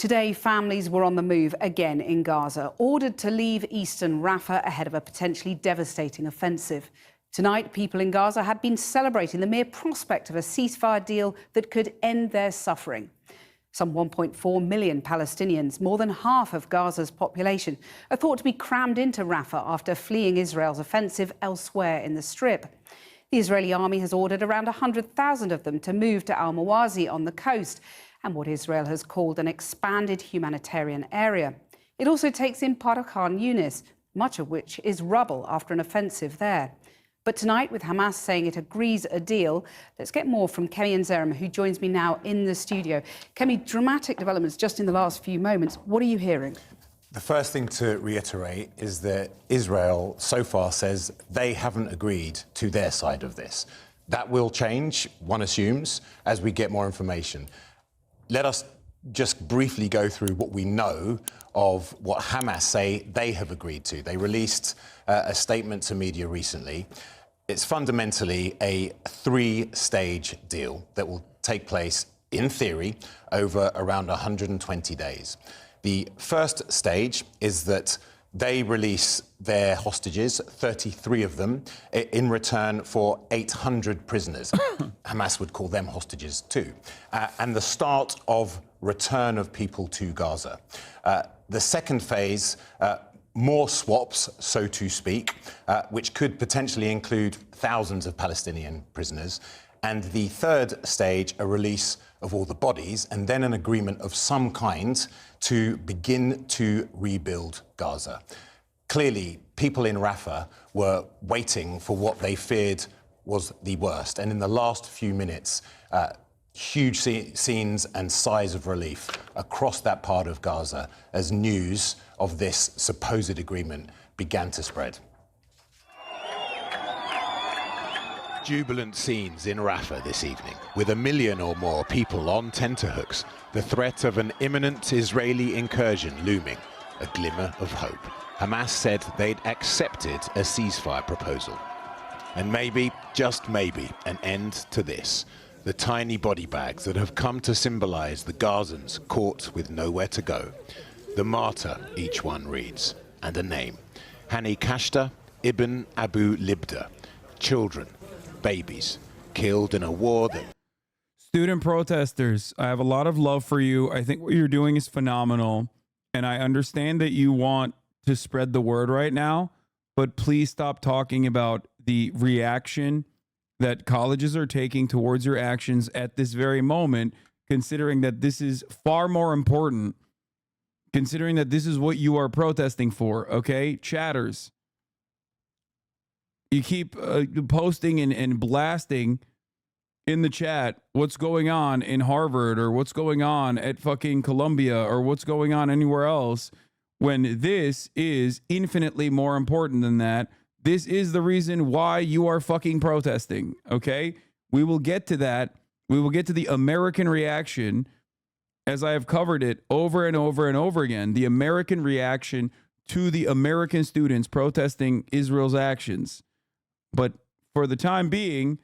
Today, families were on the move again in Gaza, ordered to leave eastern Rafah ahead of a potentially devastating offensive. Tonight, people in Gaza had been celebrating the mere prospect of a ceasefire deal that could end their suffering. Some 1.4 million Palestinians, more than half of Gaza's population, are thought to be crammed into Rafah after fleeing Israel's offensive elsewhere in the Strip. The Israeli army has ordered around 100,000 of them to move to al-Mawazi on the coast, and what Israel has called an expanded humanitarian area. It also takes in part of Khan Yunis, much of which is rubble after an offensive there. But tonight, with Hamas saying it agrees a deal, let's get more from Kemi Nzerema, who joins me now in the studio. Kemi, dramatic developments just in the last few moments. What are you hearing? The first thing to reiterate is that Israel so far says they haven't agreed to their side of this. That will change, one assumes, as we get more information. Let us just briefly go through what we know of what Hamas say they have agreed to. They released a statement to media recently. It's fundamentally a three-stage deal that will take place, in theory, over around 120 days. The first stage is that they release their hostages, 33 of them, in return for 800 prisoners. Hamas would call them hostages too. And the start of return of people to Gaza. The second phase, more swaps, so to speak, which could potentially include thousands of Palestinian prisoners. And the third stage, a release of all the bodies, and then an agreement of some kind to begin to rebuild Gaza. Clearly, people in Rafah were waiting for what they feared was the worst. And in the last few minutes, huge scenes and sighs of relief across that part of Gaza as news of this supposed agreement began to spread. Jubilant scenes in Rafah this evening, with 1 million or more people on tenterhooks, the threat of an imminent Israeli incursion looming, a glimmer of hope. Hamas said they'd accepted a ceasefire proposal. And maybe, just maybe, an end to this. The tiny body bags that have come to symbolize the Gazans caught with nowhere to go. The martyr, each one reads, and a name. Hani Kashta ibn Abu Libda. Children, babies, killed in a war that... Student protesters, I have a lot of love for you. I think what you're doing is phenomenal. And I understand that you want to spread the word right now, but please stop talking about the reaction that colleges are taking towards your actions at this very moment, considering that this is far more important, considering that this is what you are protesting for, okay? Chatters. You keep posting and blasting in the chat what's going on in Harvard or what's going on at fucking Columbia or what's going on anywhere else, when this is infinitely more important than that. This is the reason why you are fucking protesting, okay? We will get to that. We will get to the American reaction, as I have covered it over and over and over again, the American reaction to the American students protesting Israel's actions. But for the time being,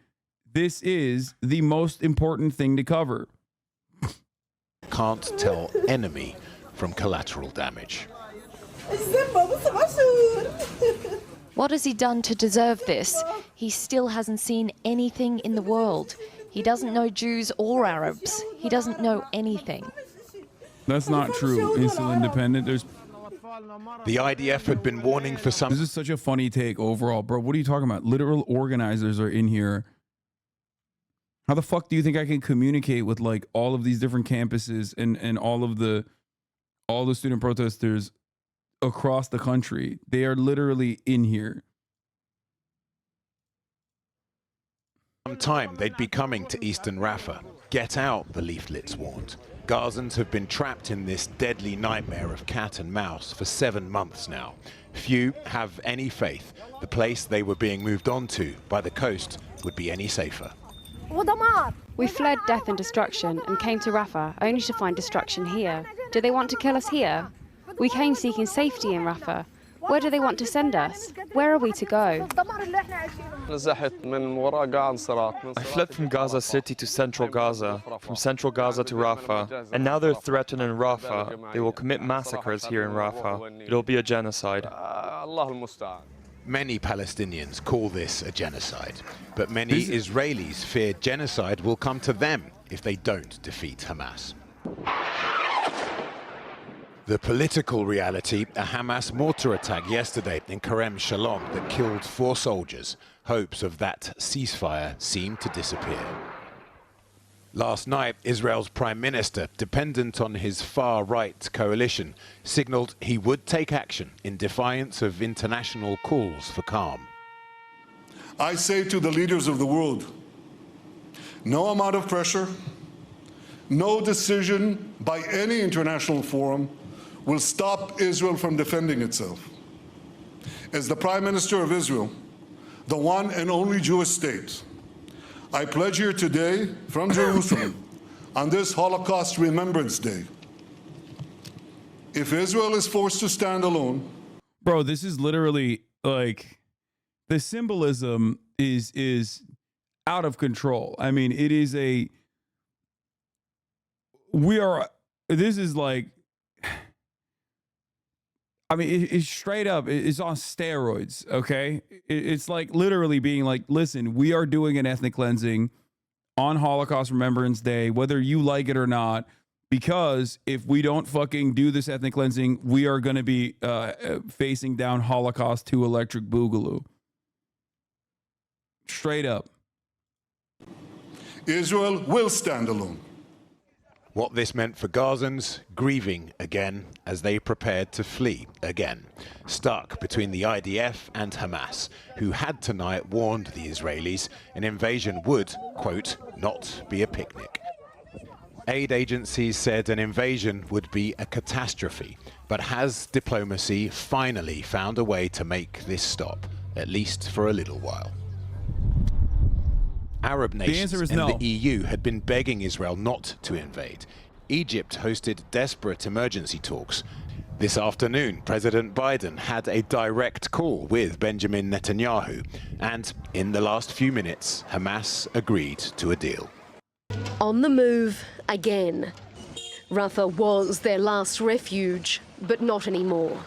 this is the most important thing to cover. Can't tell enemy from collateral damage. What has he done to deserve this? He still hasn't seen anything in the world. He doesn't know Jews or Arabs. He doesn't know anything. That's not true. He's still independent. The IDF had been warning for some... This is such a funny take overall, bro. What are you talking about? Literal organizers are in here. How the fuck do you think I can communicate with like all of these different campuses and all the student protesters across the country? They are literally in here. Sometime they'd be coming to eastern Rafah. Get out, the leaflets warned. Gazans have been trapped in this deadly nightmare of cat and mouse for 7 months now. Few have any faith the place they were being moved on to by the coast would be any safer. We fled death and destruction and came to Rafah only to find destruction here. Do they want to kill us here? We came seeking safety in Rafah. Where do they want to send us? Where are we to go? I fled from Gaza City to central Gaza, from central Gaza to Rafah, and now they're threatening Rafah. They will commit massacres here in Rafah. It'll be a genocide. Many Palestinians call this a genocide, but many Israelis fear genocide will come to them if they don't defeat Hamas. The political reality, a Hamas mortar attack yesterday in Kerem Shalom that killed 4 soldiers. Hopes of that ceasefire seem to disappear. Last night, Israel's prime minister, dependent on his far-right coalition, signalled he would take action in defiance of international calls for calm. I say to the leaders of the world, no amount of pressure, no decision by any international forum will stop Israel from defending itself. As the Prime Minister of Israel, the one and only Jewish state, I pledge here today from Jerusalem on this Holocaust Remembrance Day, if Israel is forced to stand alone. Bro, this is literally like the symbolism is out of control. I mean, it is this is like, I mean, it's straight up, it's on steroids, okay? It's like literally being like, listen, we are doing an ethnic cleansing on Holocaust Remembrance Day, whether you like it or not, because if we don't fucking do this ethnic cleansing, we are going to be facing down Holocaust 2 Electric Boogaloo. Straight up. Israel will stand alone. What this meant for Gazans, grieving again as they prepared to flee again, stuck between the IDF and Hamas, who had tonight warned the Israelis an invasion would, quote, not be a picnic. Aid agencies said an invasion would be a catastrophe, but has diplomacy finally found a way to make this stop, at least for a little while? Arab nations and the EU had been begging Israel not to invade. Egypt hosted desperate emergency talks. This afternoon, President Biden had a direct call with Benjamin Netanyahu, and in the last few minutes, Hamas agreed to a deal. On the move again. Rafah was their last refuge, but not anymore.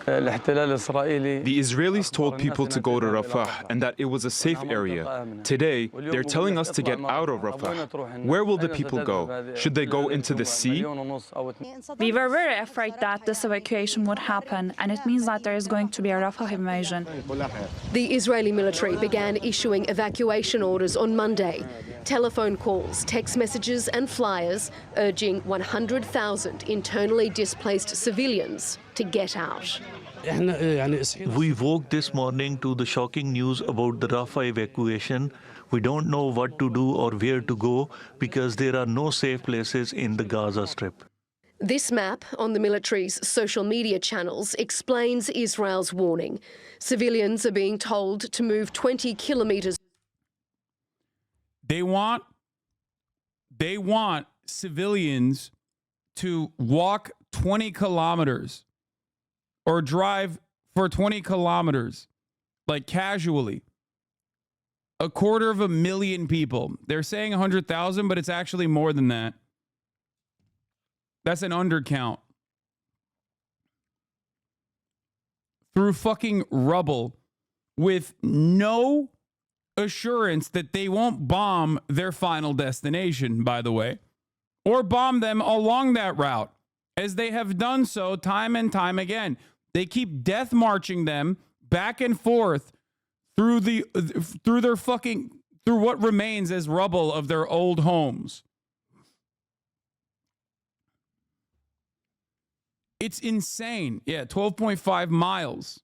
The Israelis told people to go to Rafah and that it was a safe area. Today, they're telling us to get out of Rafah. Where will the people go? Should they go into the sea? We were very afraid that this evacuation would happen, and it means that there is going to be a Rafah invasion. The Israeli military began issuing evacuation orders on Monday. Telephone calls, text messages and flyers urging 100,000 internally displaced civilians to get out. We woke this morning to the shocking news about the Rafah evacuation. We don't know what to do or where to go because there are no safe places in the Gaza Strip. This map on the military's social media channels explains Israel's warning. Civilians are being told to move 20 kilometers. They want civilians to walk 20 kilometers or drive for 20 kilometers, like casually. 250,000 people. They're saying 100,000, but it's actually more than that. That's an undercount. Through fucking rubble with no assurance that they won't bomb their final destination, by the way, or bomb them along that route, as they have done so time and time again. They keep death marching them back and forth through what remains as rubble of their old homes. It's insane. Yeah, 12.5 miles.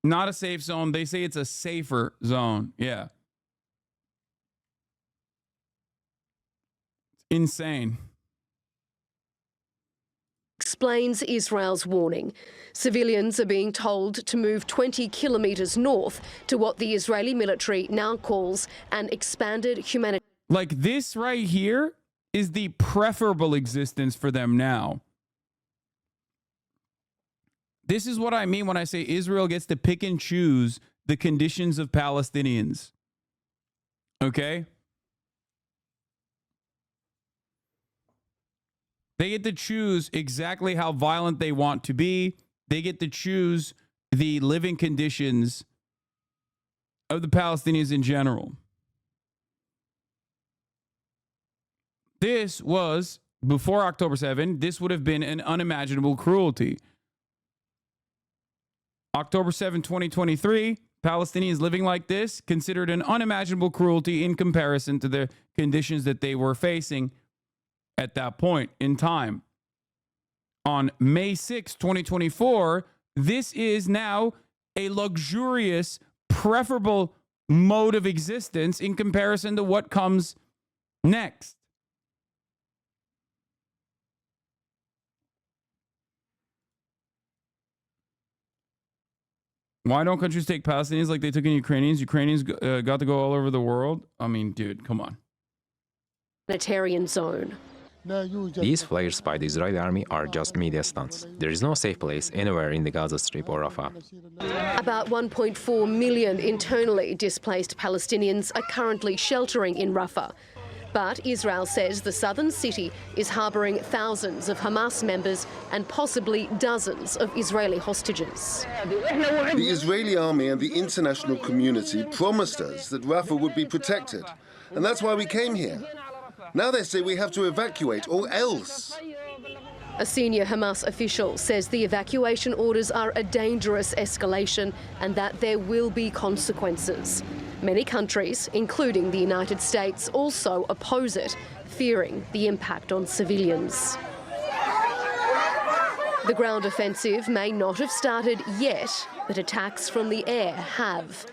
Not a safe zone. They say it's a safer zone. Yeah. It's insane. explains Israel's warning. Civilians are being told to move 20 kilometres north to what the Israeli military now calls an expanded humanitarian. Like, this right here is the preferable existence for them now. This is what I mean when I say Israel gets to pick and choose the conditions of Palestinians. Okay? They get to choose exactly how violent they want to be. They get to choose the living conditions of the Palestinians in general. This was, before October 7, this would have been an unimaginable cruelty. October 7, 2023, Palestinians living like this considered an unimaginable cruelty in comparison to the conditions that they were facing at that point in time. On May 6, 2024, this is now a luxurious, preferable mode of existence in comparison to what comes next. Why don't countries take Palestinians like they took in Ukrainians? Ukrainians got to go all over the world. I mean, dude, come on. Humanitarian zone. These flares by the Israeli army are just media stunts. There is no safe place anywhere in the Gaza Strip or Rafah. About 1.4 million internally displaced Palestinians are currently sheltering in Rafah. But Israel says the southern city is harbouring thousands of Hamas members and possibly dozens of Israeli hostages. The Israeli army and the international community promised us that Rafah would be protected, and that's why we came here. Now they say we have to evacuate or else. A senior Hamas official says the evacuation orders are a dangerous escalation and that there will be consequences. Many countries, including the United States, also oppose it, fearing the impact on civilians. The ground offensive may not have started yet, but attacks from the air have.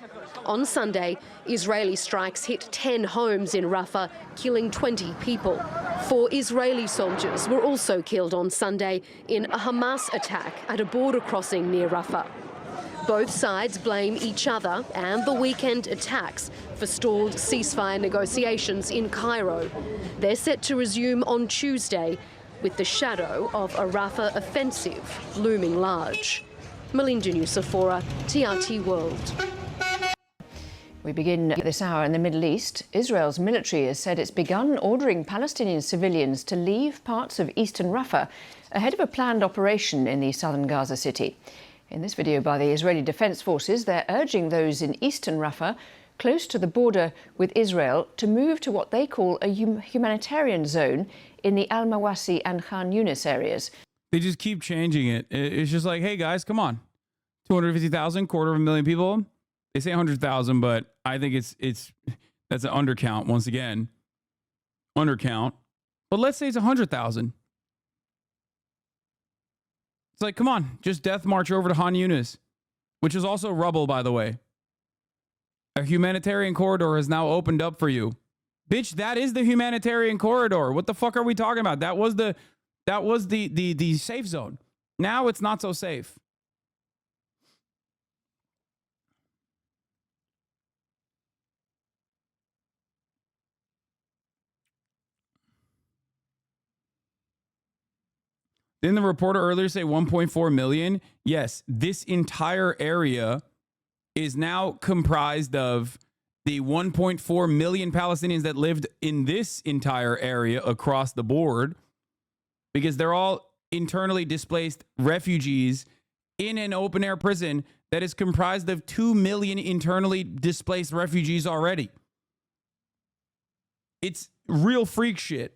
On Sunday, Israeli strikes hit 10 homes in Rafah, killing 20 people. 4 Israeli soldiers were also killed on Sunday in a Hamas attack at a border crossing near Rafah. Both sides blame each other and the weekend attacks for stalled ceasefire negotiations in Cairo. They're set to resume on Tuesday, with the shadow of a Rafah offensive looming large. Melinda Nusafora, TRT World. We begin this hour in the Middle East. Israel's military has said it's begun ordering Palestinian civilians to leave parts of eastern Rafah ahead of a planned operation in the southern Gaza city. In this video by the Israeli Defense Forces, they're urging those in eastern Rafah, close to the border with Israel, to move to what they call a humanitarian zone in the Al-Mawasi and Khan Yunis areas. They just keep changing it. It's just like, hey guys, come on. 250,000, 250,000 people. They say 100,000, but I think it's that's an undercount once again. Undercount. But let's say it's 100,000. It's like, come on, just death march over to Khan Yunis, which is also rubble, by the way. A humanitarian corridor has now opened up for you. Bitch, that is the humanitarian corridor. What the fuck are we talking about? That was the safe zone. Now it's not so safe. Didn't the reporter earlier say 1.4 million? Yes, this entire area is now comprised of the 1.4 million Palestinians that lived in this entire area across the board, because they're all internally displaced refugees in an open air prison that is comprised of 2 million internally displaced refugees already. It's real freak shit.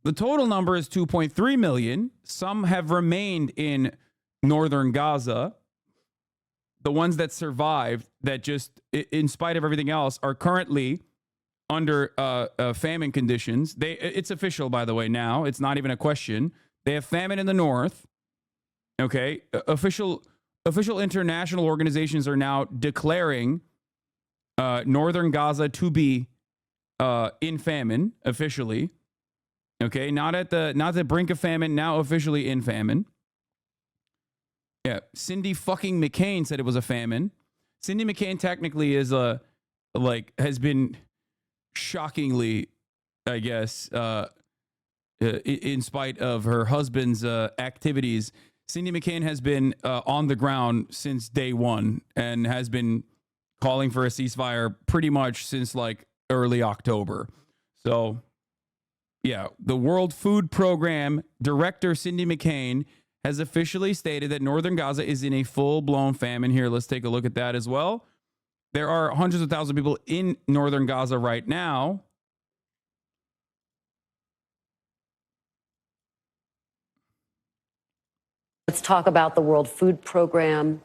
The total number is 2.3 million. Some have remained in northern Gaza. The ones that survived, that just, in spite of everything else, are currently under famine conditions. It's official, by the way, now. It's not even a question. They have famine in the north. Okay? Official international organizations are now declaring northern Gaza to be in famine, officially. Okay, not at the brink of famine, now officially in famine. Yeah, Cindy fucking McCain said it was a famine. Cindy McCain technically is has been shockingly, I guess, in spite of her husband's activities, Cindy McCain has been on the ground since day one and has been calling for a ceasefire pretty much since like early October. So, yeah, the World Food Program director, Cindy McCain, has officially stated that northern Gaza is in a full-blown famine. Here, let's take a look at that as well. There are hundreds of thousands of people in northern Gaza right now. Let's talk about the World Food Program.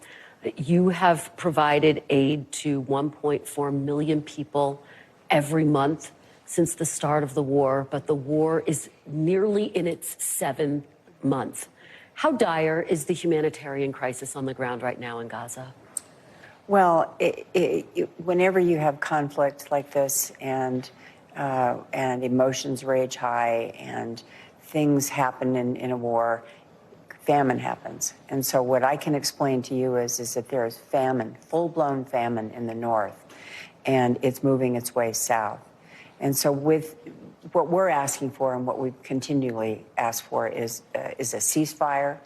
You have provided aid to 1.4 million people every month since the start of the war, but the war is nearly in its 7th month. How dire is the humanitarian crisis on the ground right now in Gaza? Well, whenever you have conflict like this and emotions rage high and things happen in a war, famine happens. And so what I can explain to you is that there is famine, full-blown famine in the north, and it's moving its way south. And so with what we're asking for and what we've continually asked for is a ceasefire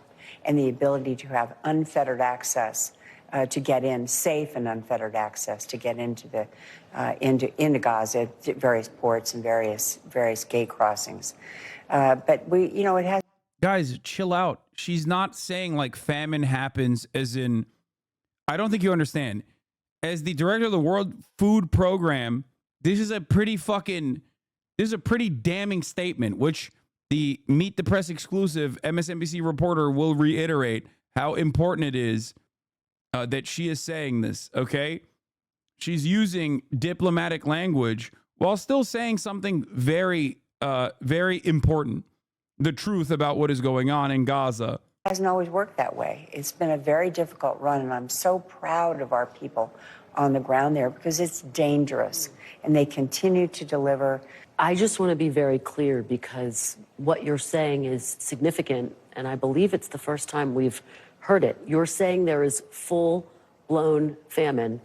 and the ability to have unfettered access to get in, safe and unfettered access to get into into Gaza, various ports and various gate crossings. But it has. Guys, chill out. She's not saying like famine happens as in, I don't think you understand. As the director of the World Food Program, this is a pretty damning statement, which the Meet the Press exclusive MSNBC reporter will reiterate how important it is that she is saying this, okay? She's using diplomatic language while still saying something very, very important. The truth about what is going on in Gaza. It hasn't always worked that way. It's been a very difficult run, and I'm so proud of our people on the ground there because it's dangerous, and they continue to deliver. I just want to be very clear because what you're saying is significant, and I believe it's the first time we've heard it. You're saying there is full-blown famine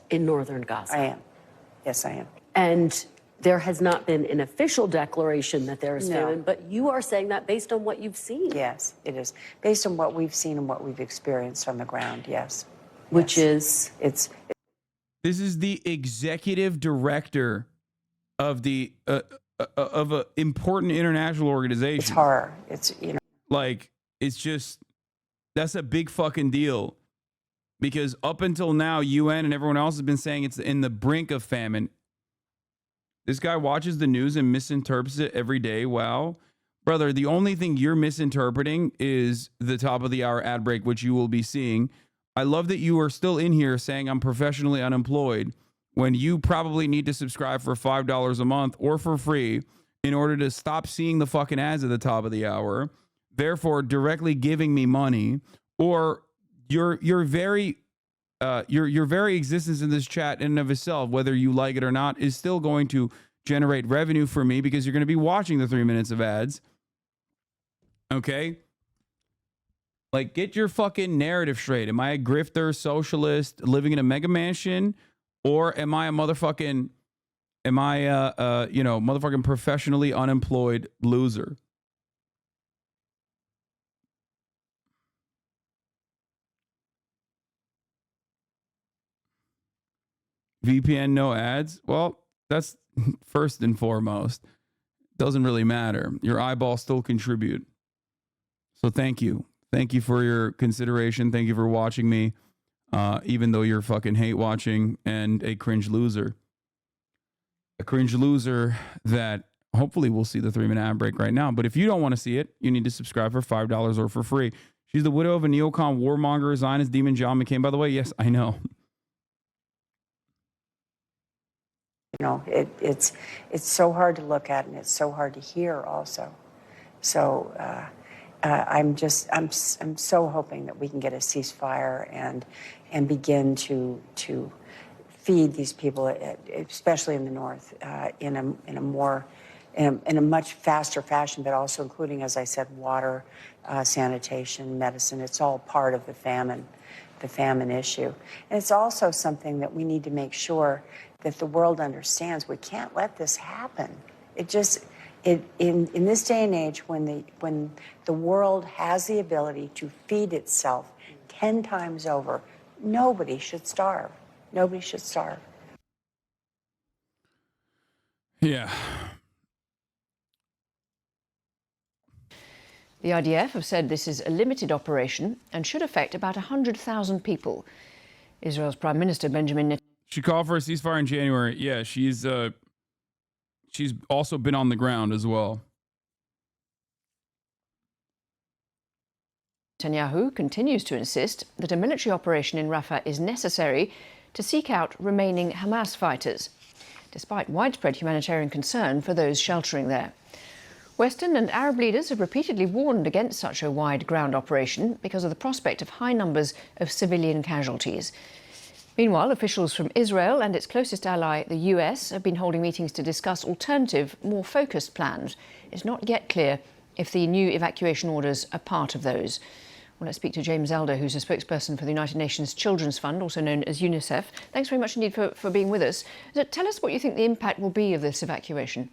in northern Gaza. I am. Yes, I am. And there has not been an official declaration that there is famine, but you are saying that based on what you've seen. Yes, it is. Based on what we've seen and what we've experienced on the ground, yes. Which is? This is the executive director of the of an important international organization. It's horror. It's, like, it's just, that's a big fucking deal. Because up until now, UN and everyone else has been saying it's in the brink of famine. This guy watches the news and misinterprets it every day. Wow. Brother, the only thing you're misinterpreting is the top of the hour ad break, which you will be seeing. I love that you are still in here saying I'm professionally unemployed when you probably need to subscribe for $5 a month or for free in order to stop seeing the fucking ads at the top of the hour, therefore directly giving me money, or your very existence in this chat in and of itself, whether you like it or not, is still going to generate revenue for me because you're going to be watching the 3 minutes of ads. Okay? Like, get your fucking narrative straight. Am I a grifter, socialist, living in a mega mansion? Or am I a motherfucking, motherfucking professionally unemployed loser? VPN, no ads. Well, that's first and foremost. Doesn't really matter. Your eyeballs still contribute. So thank you. Thank you for your consideration. Thank you for watching me, even though you're fucking hate watching and a cringe loser. A cringe loser that hopefully will see the 3-minute ad break right now. But if you don't want to see it, you need to subscribe for $5 or for free. She's the widow of a neocon warmonger, Zionist demon John McCain. By the way, yes, I know. It's so hard to look at and it's so hard to hear also. So I'm so hoping that we can get a ceasefire and begin to feed these people, especially in the north, in a more in a much faster fashion, but also including, as I said, water, sanitation, medicine. It's all part of the famine issue. And it's also something that we need to make sure that the world understands. We can't let this happen. In this day and age, when the world has the ability to feed itself 10 times over, nobody should starve. Nobody should starve. Yeah. The IDF have said this is a limited operation and should affect about 100,000 people. Israel's Prime Minister Benjamin Netanyahu. She called for a ceasefire in January. Yeah, she's also been on the ground as well. Netanyahu continues to insist that a military operation in Rafah is necessary to seek out remaining Hamas fighters, despite widespread humanitarian concern for those sheltering there. Western and Arab leaders have repeatedly warned against such a wide ground operation because of the prospect of high numbers of civilian casualties. Meanwhile, officials from Israel and its closest ally, the US, have been holding meetings to discuss alternative, more focused plans. It's not yet clear if the new evacuation orders are part of those. Well, let's speak to James Elder, who's a spokesperson for the United Nations Children's Fund, also known as UNICEF. Thanks very much indeed for being with us. So tell us what you think the impact will be of this evacuation.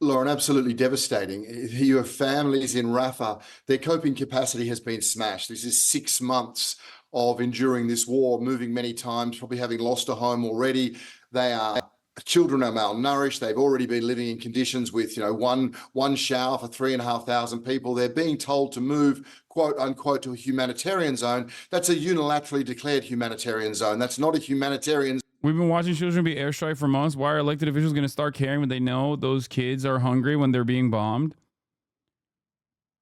Lauren, absolutely devastating. You have families in Rafah, their coping capacity has been smashed. This is 6 months of enduring this war, moving many times, probably having lost a home already. Children are malnourished. They've already been living in conditions with, one shower for 3,500 people. They're being told to move, quote unquote, to a humanitarian zone. That's a unilaterally declared humanitarian zone. That's not a humanitarian. We've been watching children be airstrike for months. Why are elected officials going to start caring when they know those kids are hungry when they're being bombed?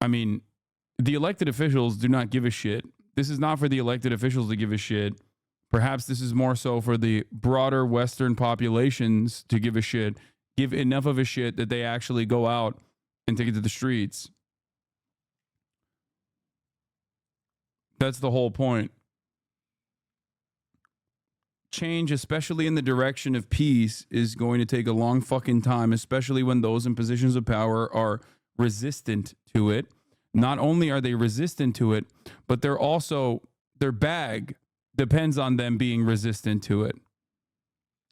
I mean, the elected officials do not give a shit. This is not for the elected officials to give a shit. Perhaps this is more so for the broader Western populations to give a shit, give enough of a shit that they actually go out and take it to the streets. That's the whole point. Change, especially in the direction of peace, is going to take a long fucking time, especially when those in positions of power are resistant to it. Not only are they resistant to it, but they're also, their bag depends on them being resistant to it.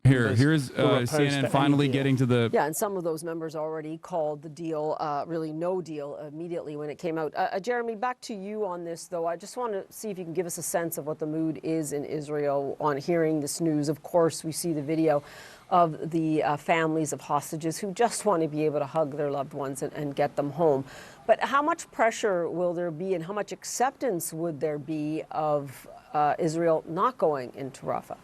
Here's CNN finally getting to the... Yeah, and some of those members already called the deal really no deal immediately when it came out. Jeremy, back to you on this, though. I just want to see if you can give us a sense of what the mood is in Israel on hearing this news. Of course, we see the video of the families of hostages who just want to be able to hug their loved ones and get them home. But how much pressure will there be and how much acceptance would there be of Israel not going into Rafah?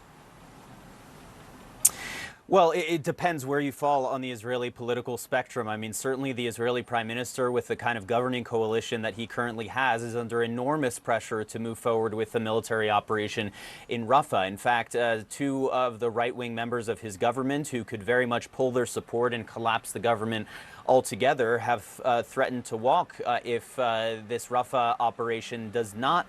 Well, it depends where you fall on the Israeli political spectrum. I mean, certainly the Israeli prime minister, with the kind of governing coalition that he currently has, is under enormous pressure to move forward with the military operation in Rafah. In fact, two of the right-wing members of his government, who could very much pull their support and collapse the government altogether, have threatened to walk if this Rafah operation does not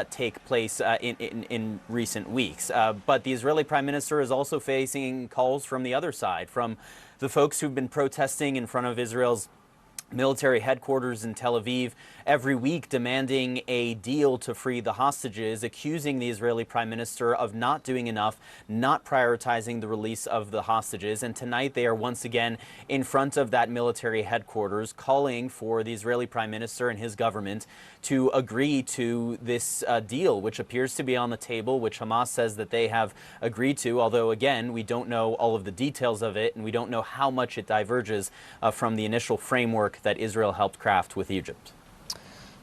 take place in recent weeks. But the Israeli prime minister is also facing calls from the other side, from the folks who've been protesting in front of Israel's military headquarters in Tel Aviv every week, demanding a deal to free the hostages, accusing the Israeli prime minister of not doing enough, not prioritizing the release of the hostages. And tonight they are once again in front of that military headquarters, calling for the Israeli prime minister and his government to agree to this deal, which appears to be on the table, which Hamas says that they have agreed to, although again, we don't know all of the details of it, and we don't know how much it diverges from the initial framework that Israel helped craft with Egypt.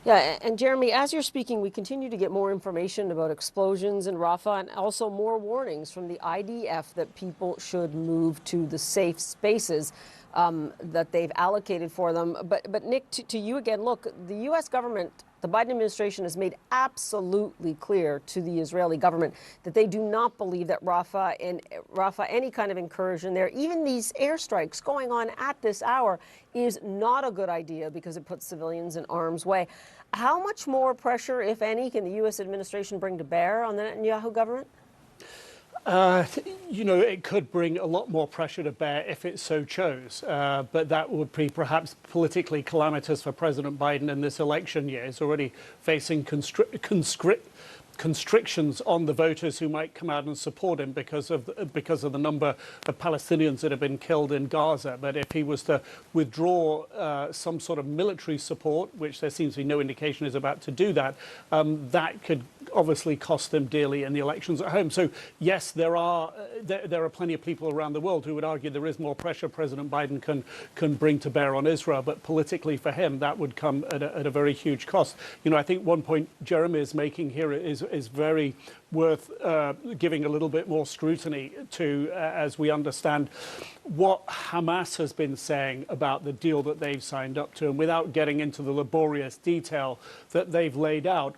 Yeah, and Jeremy, as you're speaking, we continue to get more information about explosions in Rafah and also more warnings from the IDF that people should move to the safe spaces that they've allocated for them. But Nick, to you again, look, the U.S. government, the Biden administration has made absolutely clear to the Israeli government that they do not believe that Rafah, any kind of incursion there, even these airstrikes going on at this hour, is not a good idea because it puts civilians in harm's way. How much more pressure, if any, can the U.S. administration bring to bear on the Netanyahu government? You know, it could bring a lot more pressure to bear if it so chose, but that would be perhaps politically calamitous for President Biden in this election year. He's already facing constrictions on the voters who might come out and support him because of the number of Palestinians that have been killed in Gaza. But if he was to withdraw some sort of military support, which there seems to be no indication is about to do that, that could obviously cost them dearly in the elections at home. So yes, there are plenty of people around the world who would argue there is more pressure President Biden can bring to bear on Israel, but politically for him that would come at a very huge cost. You know, I think one point Jeremy is making here is very worth giving a little bit more scrutiny to, as we understand what Hamas has been saying about the deal that they've signed up to, and without getting into the laborious detail that they've laid out,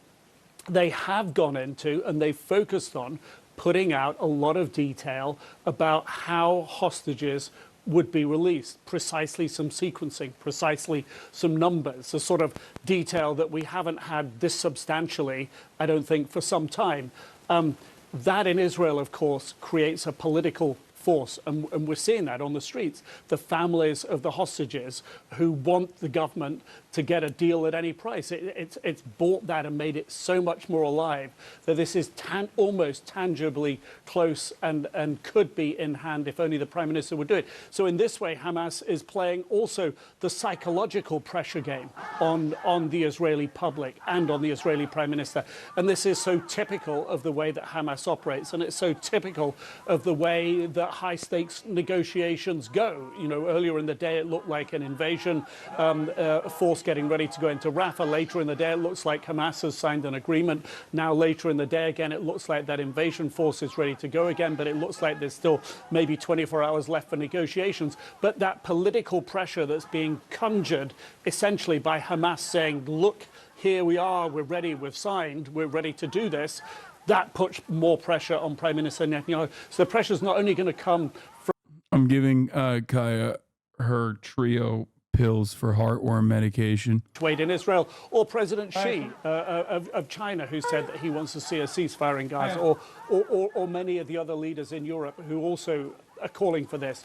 they have gone into and they've focused on putting out a lot of detail about how hostages would be released, precisely some sequencing, precisely some numbers, the sort of detail that we haven't had this substantially, I don't think, for some time. That in Israel, of course, creates a political force, and we're seeing that on the streets. The families of the hostages who want the government to get a deal at any price. It's bought that and made it so much more alive that this is almost tangibly close and could be in hand if only the Prime Minister would do it. So in this way, Hamas is playing also the psychological pressure game on the Israeli public and on the Israeli Prime Minister. And this is so typical of the way that Hamas operates, and it's so typical of the way that high-stakes negotiations go. You know, earlier in the day it looked like an invasion force getting ready to go into Rafah. Later in the day it looks like Hamas has signed an agreement. Now later in the day again it looks like that invasion force is ready to go again, but it looks like there's still maybe 24 hours left for negotiations. But that political pressure that's being conjured essentially by Hamas saying, look, here we are, we're ready, we've signed, we're ready to do this, that puts more pressure on Prime Minister Netanyahu. So the pressure is not only going to come from... I'm giving Kaya her trio pills for heartworm medication. ...wait in Israel, or President Xi of China, who said that he wants to see a ceasefire in Gaza, or many of the other leaders in Europe who also are calling for this.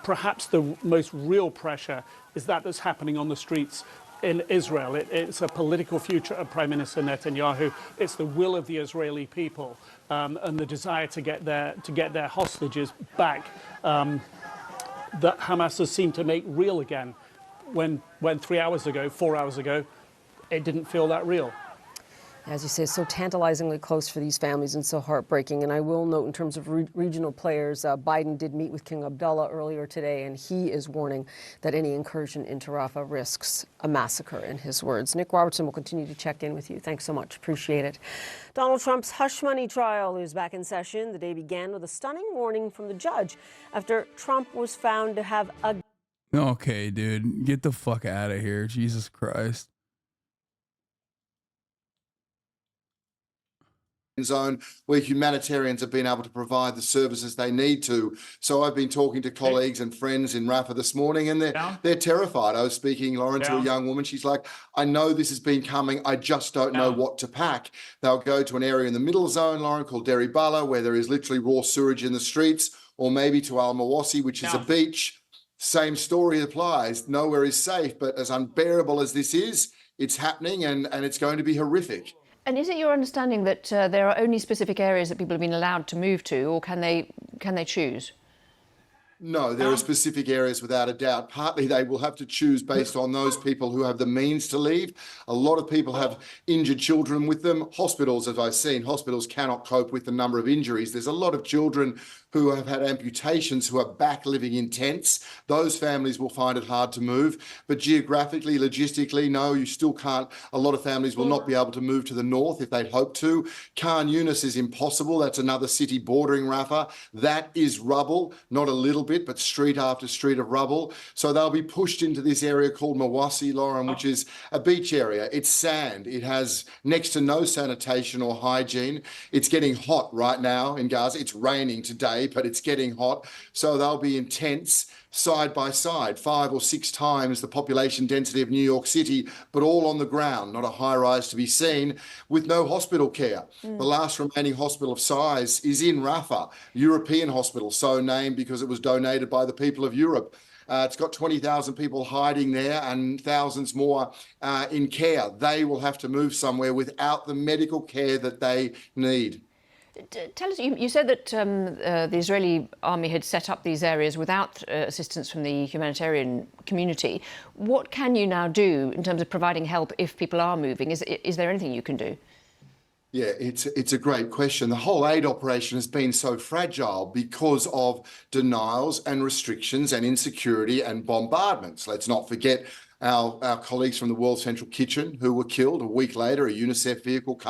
Perhaps the most real pressure is that's happening on the streets in Israel. It's a political future of Prime Minister Netanyahu. It's the will of the Israeli people and the desire to get their hostages back that Hamas has seemed to make real again. When 4 hours ago, it didn't feel that real. As you say, so tantalizingly close for these families and so heartbreaking. And I will note, in terms of regional players, Biden did meet with King Abdullah earlier today, and he is warning that any incursion into Rafah risks a massacre, in his words. Nick Robertson will continue to check in with you. Thanks so much. Appreciate it. Donald Trump's hush money trial is back in session. The day began with a stunning warning from the judge after Trump was found to have a... Okay, dude, get the fuck out of here. Jesus Christ. Zone where humanitarians have been able to provide the services they need to. So I've been talking to colleagues and friends in Rafah this morning, and they're terrified. I was speaking, Lauren, to a young woman. She's like, I know this has been coming. I just don't know what to pack. They'll go to an area in the middle zone, Lauren, called Deri Bala, where there is literally raw sewage in the streets, or maybe to Al Mawasi, which is a beach. Same story applies. Nowhere is safe, but as unbearable as this is, it's happening, and it's going to be horrific. And is it your understanding that there are only specific areas that people have been allowed to move to, or can they choose? No, there are specific areas without a doubt. Partly they will have to choose based on those people who have the means to leave. A lot of people have injured children with them. Hospitals, as I've seen, hospitals cannot cope with the number of injuries. There's a lot of children who have had amputations who are back living in tents. Those families will find it hard to move. But geographically, logistically, no, you still can't. A lot of families will not be able to move to the north if they'd hoped to. Khan Yunis is impossible. That's another city bordering Rafah. That is rubble, not a little bit, but street after street of rubble. So they'll be pushed into this area called Mawasi, Lauren, which is a beach area. It's sand. It has next to no sanitation or hygiene. It's getting hot right now in Gaza. It's raining today, but it's getting hot. So they'll be in tents. side by side, 5 or 6 times the population density of New York City, but all on the ground, not a high-rise to be seen, with no hospital care. The last remaining hospital of size is in Rafah, European hospital, so named because it was donated by the people of Europe. It's got 20,000 people hiding there and thousands more in care. They will have to move somewhere without the medical care that they need. Tell us, you said that the Israeli army had set up these areas without assistance from the humanitarian community. What can you now do in terms of providing help if people are moving? Is there anything you can do? Yeah, it's a great question. The whole aid operation has been so fragile because of denials and restrictions and insecurity and bombardments. Let's not forget our colleagues from the World Central Kitchen who were killed. A week later, a UNICEF vehicle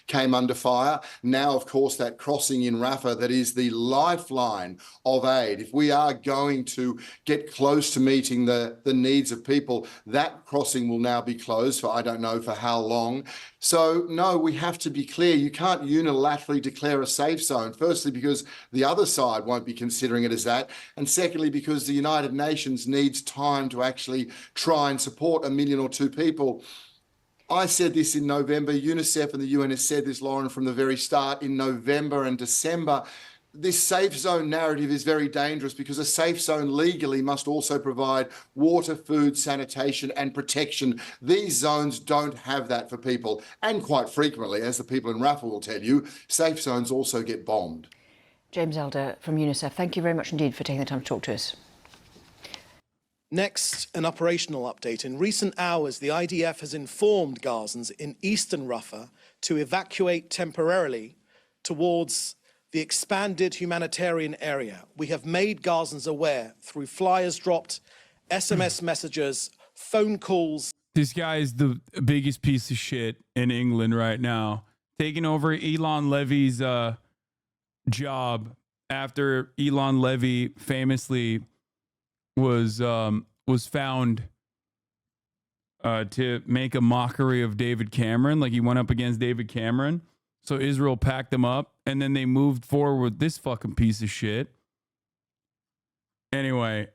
came under fire. Now, of course, that crossing in Rafah that is the lifeline of aid. If we are going to get close to meeting the needs of people, that crossing will now be closed for I don't know for how long. So, no, we have to be clear. You can't unilaterally declare a safe zone, firstly, because the other side won't be considering it as that, and secondly, because the United Nations needs time to actually try and support 1 million or 2 people. I said this in November. UNICEF and the UN has said this, Lauren, from the very start in November and December. This safe zone narrative is very dangerous because a safe zone legally must also provide water, food, sanitation and protection. These zones don't have that for people. And quite frequently, as the people in Rafah will tell you, safe zones also get bombed. James Elder from UNICEF, thank you very much indeed for taking the time to talk to us. Next, an operational update. In recent hours, the IDF has informed Gazans in eastern Rafah to evacuate temporarily towards the expanded humanitarian area. We have made Gazans aware through flyers dropped, SMS messages, phone calls. This guy is the biggest piece of shit in England right now, taking over Elon Levy's job after Elon Levy famously was found to make a mockery of David Cameron. Like, he went up against David Cameron. So Israel packed him up, and then they moved forward with this fucking piece of shit. Anyway,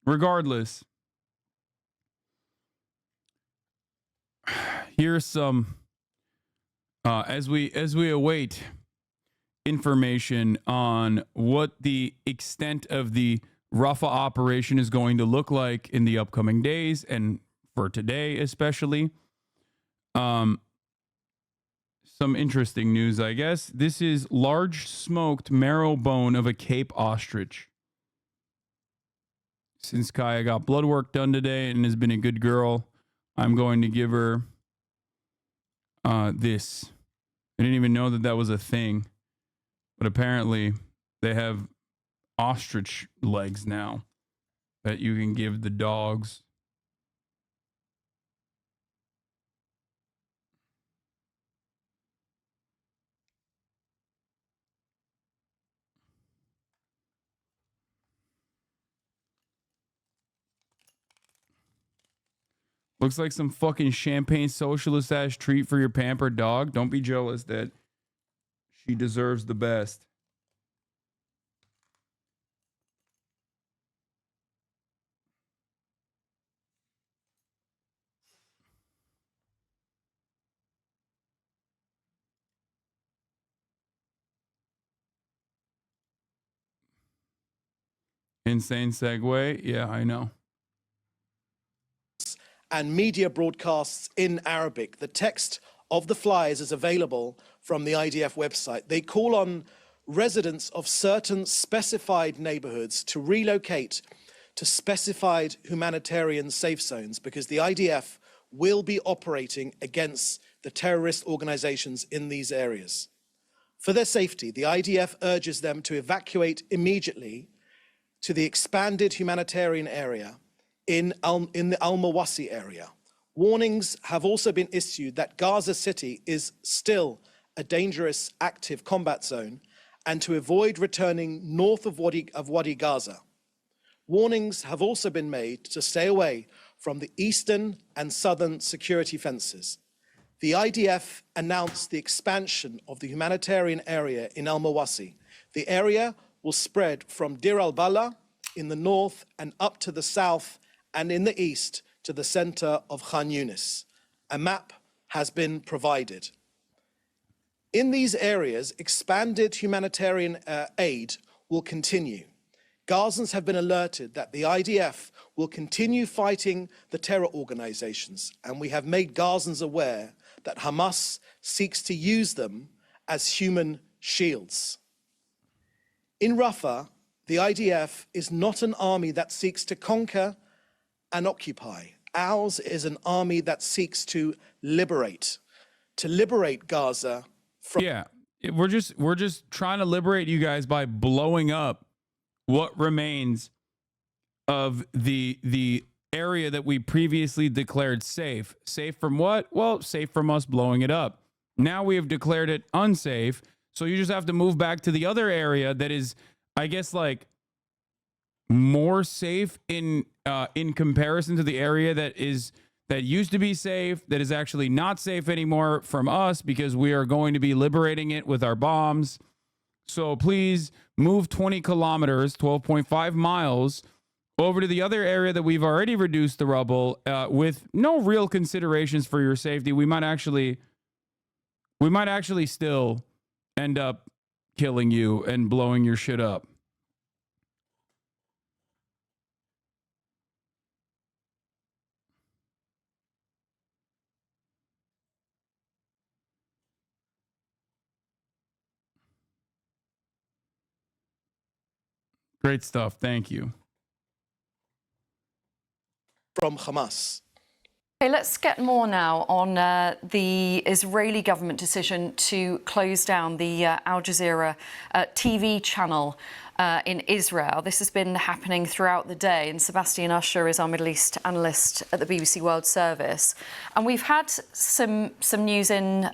regardless, here's some as we await information on what the extent of the Rafah operation is going to look like in the upcoming days, and for today especially. Some interesting news, I guess. This is large smoked marrow bone of a Cape ostrich. Since Kaya got blood work done today and has been a good girl, I'm going to give her this. I didn't even know that that was a thing. But apparently they have ostrich legs now that you can give the dogs. Looks like some fucking champagne socialist ass treat for your pampered dog. Don't be jealous that she deserves the best. Insane segue. Yeah, I know. And media broadcasts in Arabic. The text of the flyers is available from the IDF website. They call on residents of certain specified neighborhoods to relocate to specified humanitarian safe zones because the IDF will be operating against the terrorist organizations in these areas. For their safety, the IDF urges them to evacuate immediately to the expanded humanitarian area in the Al-Mawasi area. Warnings have also been issued that Gaza City is still a dangerous active combat zone and to avoid returning north of Wadi Gaza. Warnings have also been made to stay away from the eastern and southern security fences. The IDF announced the expansion of the humanitarian area in Al-Mawasi. The area will spread from Dir al-Bala in the north and up to the south, and in the east to the center of Khan Yunis. A map has been provided. In these areas, expanded humanitarian aid will continue. Gazans have been alerted that the IDF will continue fighting the terror organizations, and we have made Gazans aware that Hamas seeks to use them as human shields. In Rafah, the IDF is not an army that seeks to conquer and occupy. Ours is an army that seeks to liberate Gaza from... Yeah, we're just trying to liberate you guys by blowing up what remains of the area that we previously declared safe. Safe from what? Well, safe from us blowing it up. Now we have declared it unsafe, so you just have to move back to the other area that is, I guess, like more safe in comparison to the area that used to be safe, that is actually not safe anymore from us because we are going to be liberating it with our bombs. So please move 20 kilometers, 12.5 miles, over to the other area that we've already reduced the rubble with no real considerations for your safety. We might actually still end up killing you and blowing your shit up. Great stuff. Thank you. From Hamas. Okay, let's get more now on the Israeli government decision to close down the Al Jazeera TV channel in Israel. This has been happening throughout the day, and Sebastian Usher is our Middle East analyst at the BBC World Service. And we've had some news in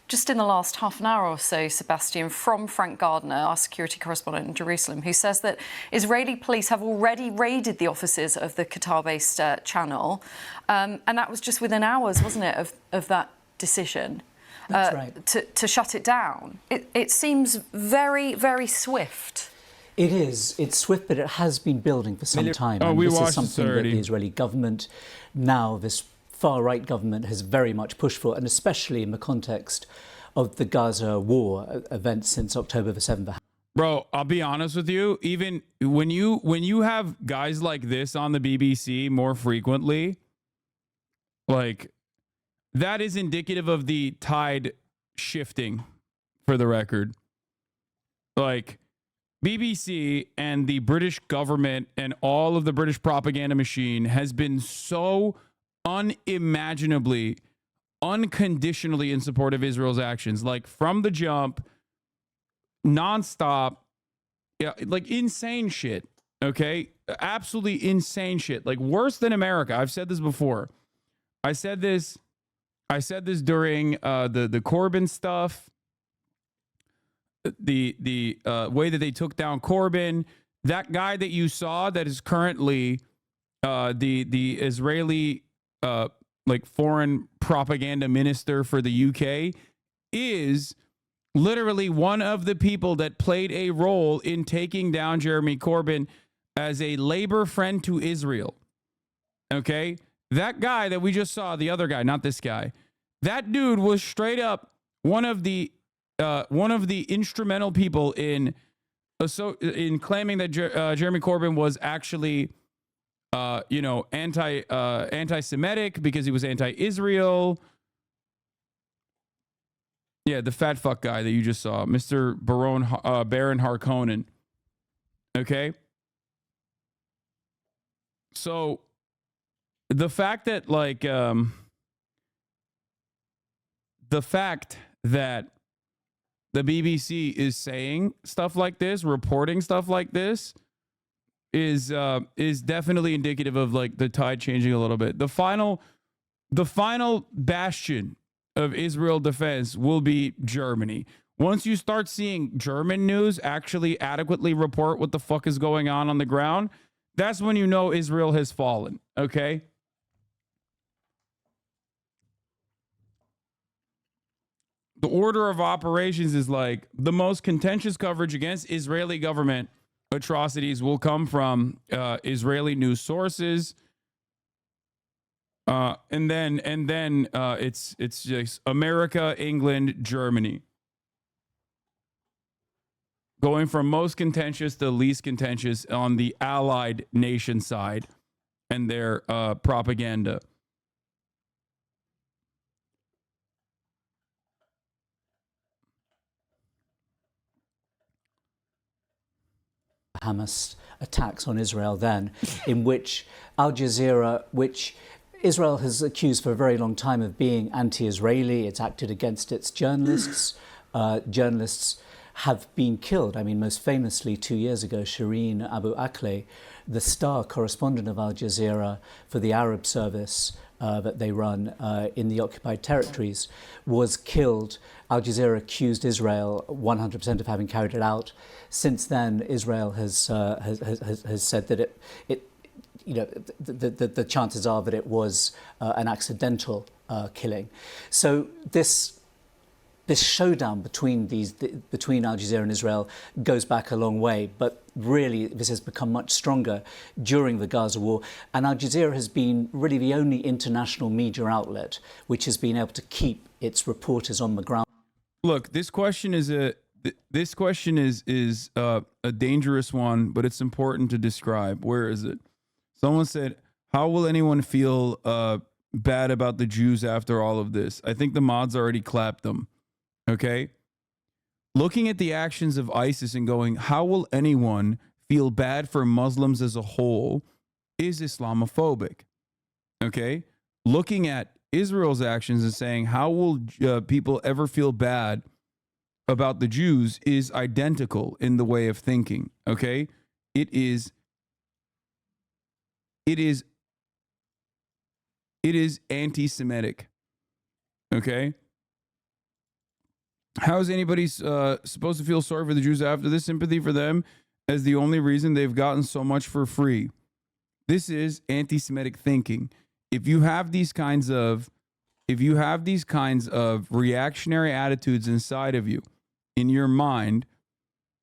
just in the last half an hour or so, Sebastian, from Frank Gardner, our security correspondent in Jerusalem, who says that Israeli police have already raided the offices of the Qatar-based channel. And that was just within hours, wasn't it, of that decision? That's right. To shut it down. It seems very, very swift. It is. It's swift, but it has been building for some time. Oh, and we this watched is something that the Israeli government, now this far-right government, has very much pushed for, and especially in the context of the Gaza war events since October the 7th. Bro, I'll be honest with you. Even when you have guys like this on the BBC more frequently, like, that is indicative of the tide shifting, for the record. Like, BBC and the British government and all of the British propaganda machine has been so unimaginably, unconditionally in support of Israel's actions. Like, from the jump, nonstop, yeah, like insane shit. Okay? Absolutely insane shit. Like, worse than America. I've said this before. I said this during the Corbyn stuff, the way that they took down Corbyn. That guy that you saw that is currently the Israeli like foreign propaganda minister for the UK is literally one of the people that played a role in taking down Jeremy Corbyn as a labor friend to Israel. Okay? That guy that we just saw, the other guy, not this guy, that dude was straight up one of the instrumental people in claiming that Jeremy Corbyn was actually, anti-Semitic because he was anti-Israel. Yeah, the fat fuck guy that you just saw, Mr. Baron Harkonnen. Okay, so the fact that the BBC is saying stuff like this, reporting stuff like this, is definitely indicative of like the tide changing a little bit. The final bastion of Israel defense will be Germany. Once you start seeing German news actually adequately report what the fuck is going on the ground, that's when you know Israel has fallen. Okay. The order of operations is like the most contentious coverage against Israeli government atrocities will come from Israeli news sources. And then it's just America, England, Germany. Going from most contentious to least contentious on the allied nation side and their propaganda. Hamas attacks on Israel then, in which Al Jazeera, which Israel has accused for a very long time of being anti-Israeli, it's acted against its journalists. Journalists have been killed. I mean, most famously, 2 years ago, Shireen Abu Akleh, the star correspondent of Al Jazeera for the Arab service that they run in the occupied territories, was killed. Al Jazeera accused Israel 100% of having carried it out. Since then, Israel has said that it you know, the chances are that it was an accidental killing. So this showdown between Al Jazeera and Israel goes back a long way, but really this has become much stronger during the Gaza war, and Al Jazeera has been really the only international media outlet which has been able to keep its reporters on the ground. Look, this question is a dangerous one, but it's important to describe. Where is it? Someone said, "How will anyone feel bad about the Jews after all of this?" I think the mods already clapped them. Okay? Looking at the actions of ISIS and going, how will anyone feel bad for Muslims as a whole, is Islamophobic. Okay? Looking at Israel's actions and saying, how will people ever feel bad about the Jews, is identical in the way of thinking. Okay? It is anti-Semitic. Okay? How is anybody supposed to feel sorry for the Jews after this? Sympathy for them as the only reason they've gotten so much for free. This is anti-Semitic thinking. If you have these kinds of reactionary attitudes inside of you, in your mind,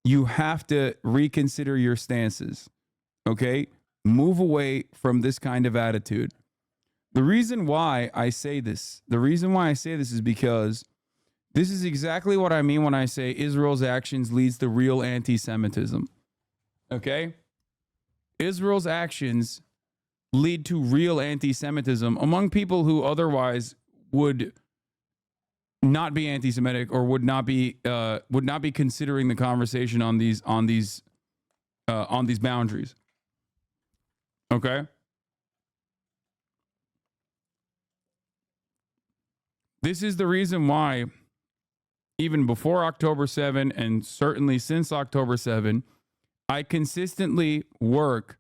you have to reconsider your stances. Okay? Move away from this kind of attitude. The reason why I say this is because this is exactly what I mean when I say Israel's actions leads to real anti-Semitism. Okay? Israel's actions lead to real anti-Semitism among people who otherwise would not be anti-Semitic or would not be considering the conversation on these boundaries. Okay? This is the reason why, even before October 7 and certainly since October 7, I consistently work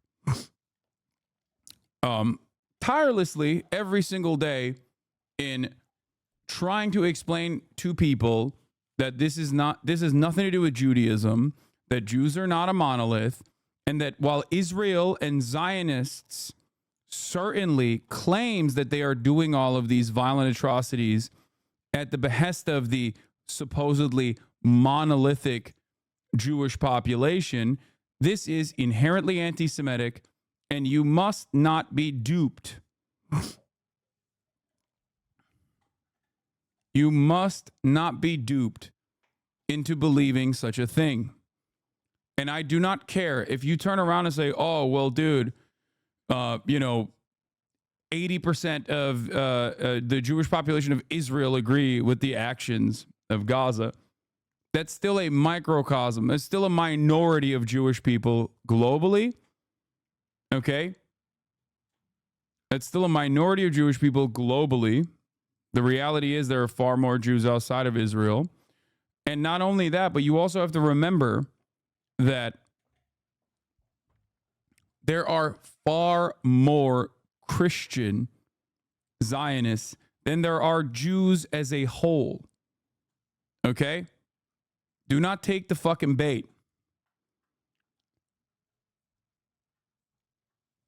tirelessly every single day in trying to explain to people that this has nothing to do with Judaism, that Jews are not a monolith, and that while Israel and Zionists certainly claims that they are doing all of these violent atrocities at the behest of the supposedly monolithic Jewish population, this is inherently anti-Semitic, and you must not be duped. You must not be duped into believing such a thing. And I do not care if you turn around and say, oh, well, dude, 80% of the Jewish population of Israel agree with the actions of Gaza. That's still a microcosm. That's still a minority of Jewish people globally. Okay? That's still a minority of Jewish people globally. The reality is there are far more Jews outside of Israel. And not only that, but you also have to remember that there are far more Christian Zionists than there are Jews as a whole. Okay? Do not take the fucking bait.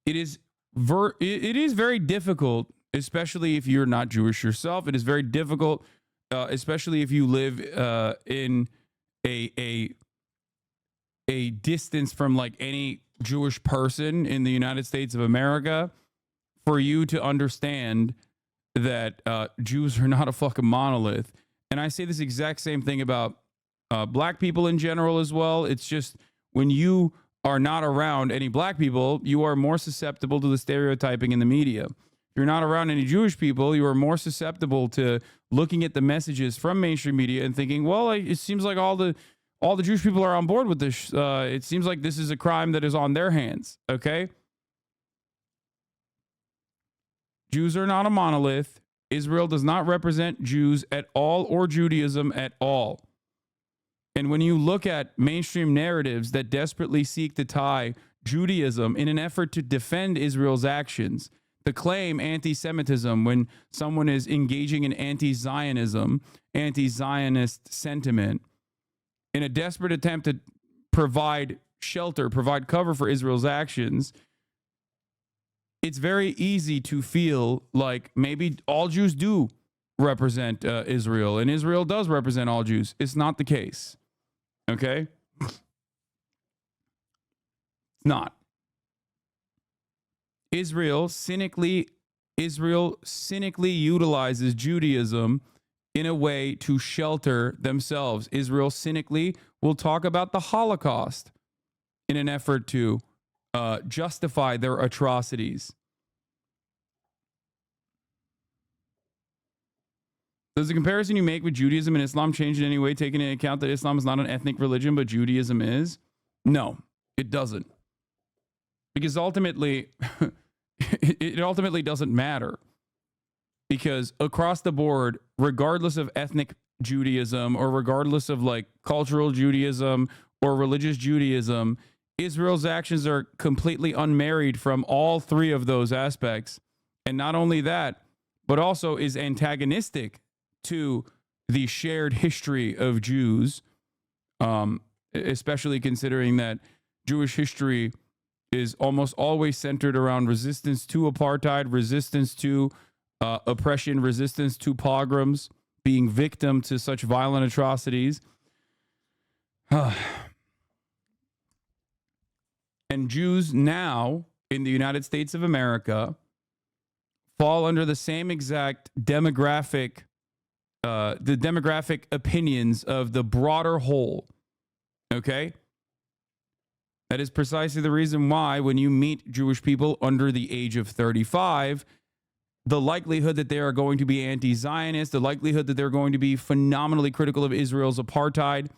It is very difficult, especially if you're not Jewish yourself. It is very difficult, especially if you live in a a distance from like any Jewish person in the United States of America for you to understand that Jews are not a fucking monolith. And I say this exact same thing about black people in general as well. It's just when you are not around any black people, you are more susceptible to the stereotyping in the media. If you're not around any Jewish people, you are more susceptible to looking at the messages from mainstream media and thinking, well, it seems like all the Jewish people are on board with this. It seems like this is a crime that is on their hands. Okay. Jews are not a monolith. Israel does not represent Jews at all or Judaism at all. And when you look at mainstream narratives that desperately seek to tie Judaism in an effort to defend Israel's actions, to claim anti-Semitism when someone is engaging in anti-Zionism, anti-Zionist sentiment, in a desperate attempt to provide shelter, provide cover for Israel's actions, it's very easy to feel like maybe all Jews do represent Israel, and Israel does represent all Jews. It's not the case. Okay? It's not. Israel cynically utilizes Judaism in a way to shelter themselves. Israel cynically will talk about the Holocaust in an effort to justify their atrocities. Does the comparison you make with Judaism and Islam change in any way, taking into account that Islam is not an ethnic religion, but Judaism is? No, it doesn't. Because ultimately, it ultimately doesn't matter. Because across the board, regardless of ethnic Judaism or regardless of like cultural Judaism or religious Judaism, Israel's actions are completely unmarried from all three of those aspects. And not only that, but also is antagonistic to the shared history of Jews, especially considering that Jewish history is almost always centered around resistance to apartheid, resistance to oppression, resistance to pogroms, being victim to such violent atrocities. And Jews now in the United States of America fall under the same exact demographic, the demographic opinions of the broader whole. Okay? That is precisely the reason why when you meet Jewish people under the age of 35, the likelihood that they are going to be anti-Zionist, the likelihood that they're going to be phenomenally critical of Israel's apartheid,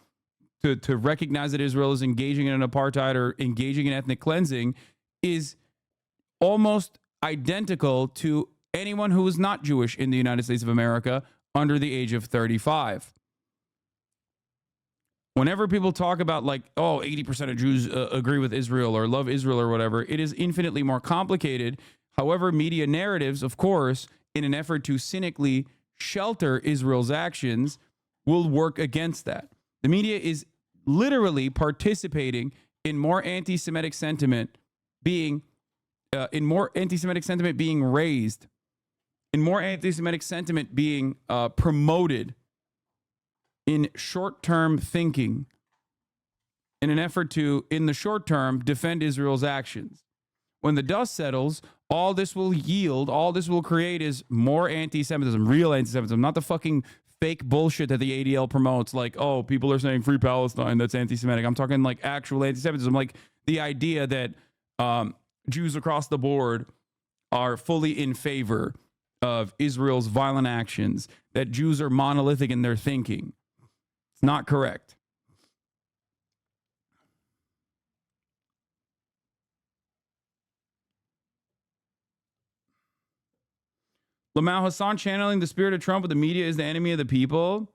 to recognize that Israel is engaging in an apartheid or engaging in ethnic cleansing, is almost identical to anyone who is not Jewish in the United States of America under the age of 35. Whenever people talk about like, oh, 80% of Jews agree with Israel or love Israel or whatever, it is infinitely more complicated. However, media narratives, of course, in an effort to cynically shelter Israel's actions, will work against that. The media is literally participating in more anti-Semitic sentiment being raised, in more anti-Semitic sentiment being promoted in short-term thinking in an effort to, in the short term, defend Israel's actions. When the dust settles, all this will yield, all this will create is more anti-Semitism, real anti-Semitism, not the fucking fake bullshit that the ADL promotes, like, oh, people are saying free Palestine, that's anti-Semitic. I'm talking like actual anti-Semitism, like the idea that Jews across the board are fully in favor of Israel's violent actions, that Jews are monolithic in their thinking. It's not correct. Lamau Hasan channeling the spirit of Trump, but the media is the enemy of the people.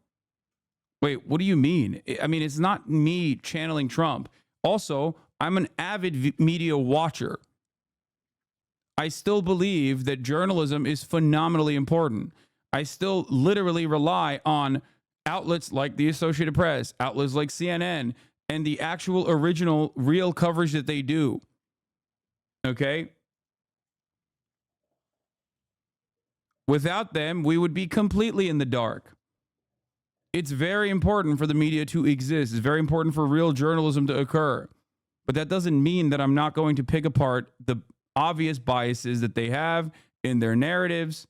Wait, what do you mean? I mean, it's not me channeling Trump. Also, I'm an avid media watcher. I still believe that journalism is phenomenally important. I still literally rely on outlets like the Associated Press, outlets like CNN, and the actual original real coverage that they do. Okay? Without them, we would be completely in the dark. It's very important for the media to exist. It's very important for real journalism to occur. But that doesn't mean that I'm not going to pick apart the obvious biases that they have in their narratives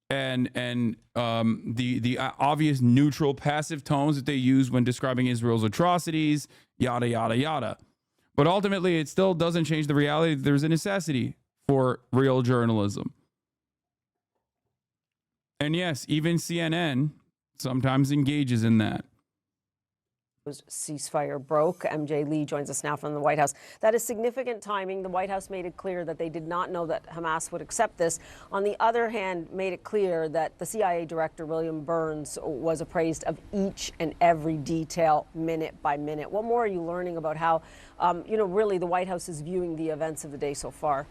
and the obvious neutral passive tones that they use when describing Israel's atrocities, yada, yada, yada. But ultimately, it still doesn't change the reality that there's a necessity for real journalism. And yes, even CNN sometimes engages in that. Ceasefire broke. MJ Lee joins us now from the White House. That is significant timing. The White House made it clear that they did not know that Hamas would accept this. On the other hand, made it clear that the CIA director, William Burns, was appraised of each and every detail, minute by minute. What more are you learning about how, really the White House is viewing the events of the day so far?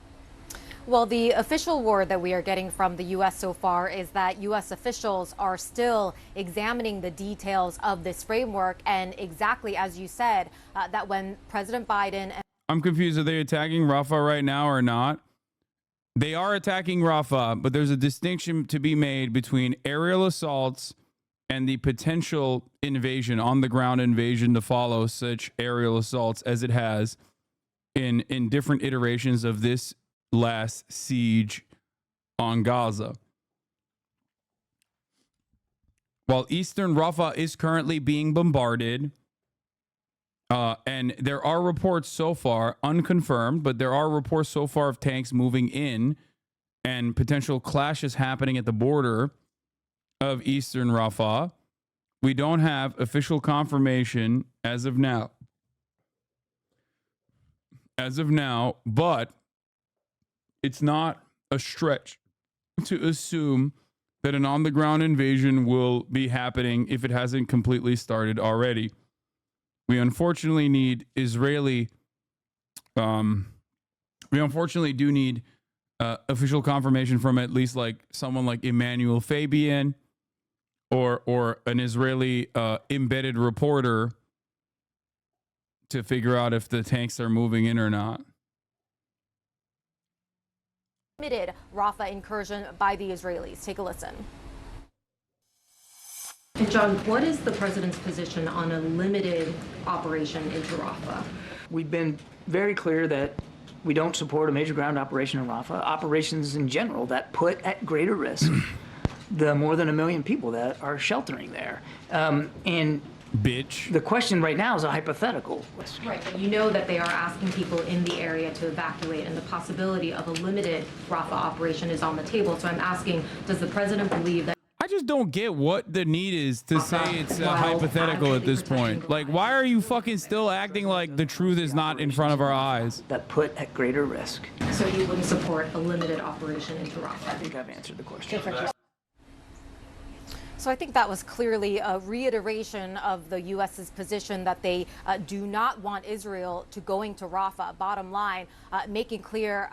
Well, the official word that we are getting from the U.S. so far is that U.S. officials are still examining the details of this framework. And exactly as you said, that when President Biden... I'm confused. Are they attacking Rafah right now or not? They are attacking Rafah, but there's a distinction to be made between aerial assaults and the potential invasion, on-the-ground invasion to follow such aerial assaults as it has in different iterations of this last siege on Gaza. While eastern Rafah is currently being bombarded, and there are reports so far, unconfirmed, but there are reports so far of tanks moving in and potential clashes happening at the border of eastern Rafah. We don't have official confirmation as of now. But it's not a stretch to assume that an on-the-ground invasion will be happening if it hasn't completely started already. We unfortunately need we unfortunately do need official confirmation from at least like someone like Emmanuel Fabian or an Israeli embedded reporter to figure out if the tanks are moving in or not. Limited Rafah incursion by the Israelis. Take a listen. John, what is the president's position on a limited operation into Rafah? We've been very clear that we don't support a major ground operation in Rafah. Operations in general that put at greater risk the more than 1 million people that are sheltering there. And the question right now is a hypothetical. Right, but you know that they are asking people in the area to evacuate, and the possibility of a limited Rafah operation is on the table. So I'm asking, does the president believe that? I just don't get what the need is to say it's hypothetical at this point. Like, why are you fucking still acting like the truth is not in front of our eyes? That put at greater risk. So you wouldn't support a limited operation into Rafah? I think I've answered the question. So I think that was clearly a reiteration of the U.S.'s position that they do not want Israel to going to Rafah. Bottom line, making clear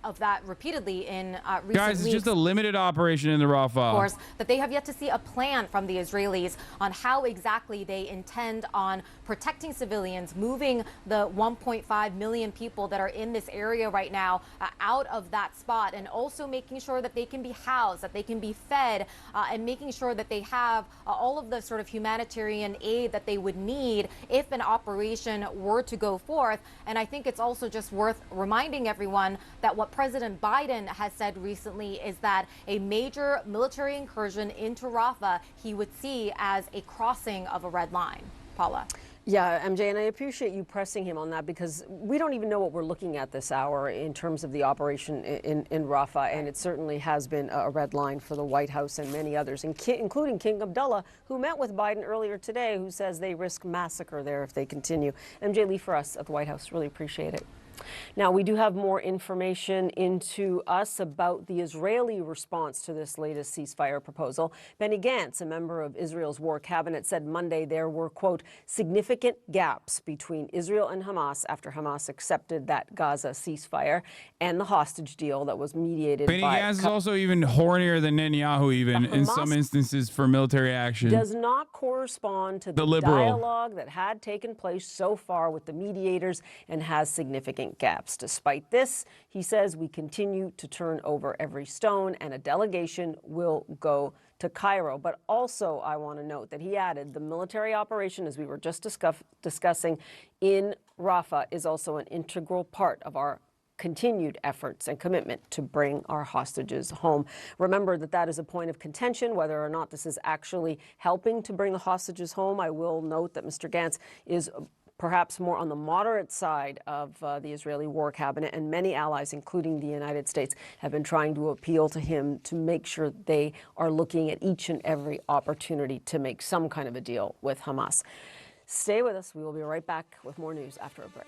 of that repeatedly in recent weeks. Guys, it's just a limited operation in the Rafah. Of course, that they have yet to see a plan from the Israelis on how exactly they intend on protecting civilians, moving the 1.5 million people that are in this area right now out of that spot, and also making sure that they can be housed, that they can be fed, and making sure that they have all of the sort of humanitarian aid that they would need if an operation were to go forth. And I think it's also just worth reminding everyone that what President Biden has said recently is that a major military incursion into Rafah he would see as a crossing of a red line. Paula. Yeah, MJ, and I appreciate you pressing him on that, because we don't even know what we're looking at this hour in terms of the operation in Rafah, and it certainly has been a red line for the White House and many others, including King Abdullah, who met with Biden earlier today, who says they risk massacre there if they continue. MJ Lee for us at the White House, really appreciate it. Now, we do have more information into us about the Israeli response to this latest ceasefire proposal. Benny Gantz, a member of Israel's war cabinet, said Monday there were, quote, significant gaps between Israel and Hamas after Hamas accepted that Gaza ceasefire and the hostage deal that was mediated Benny by... Gantz is also even hornier than Netanyahu, even in some instances, for military action. Does not correspond to the dialogue that had taken place so far with the mediators and has significant gaps. Despite this, he says we continue to turn over every stone and a delegation will go to Cairo. But also, I want to note that he added the military operation, as we were just discussing in Rafah, is also an integral part of our continued efforts and commitment to bring our hostages home. Remember that that is a point of contention, whether or not this is actually helping to bring the hostages home. I will note that Mr. Gantz is perhaps more on the moderate side of the Israeli war cabinet, and many allies, including the United States, have been trying to appeal to him to make sure they are looking at each and every opportunity to make some kind of a deal with Hamas. Stay with us. We will be right back with more news after a break.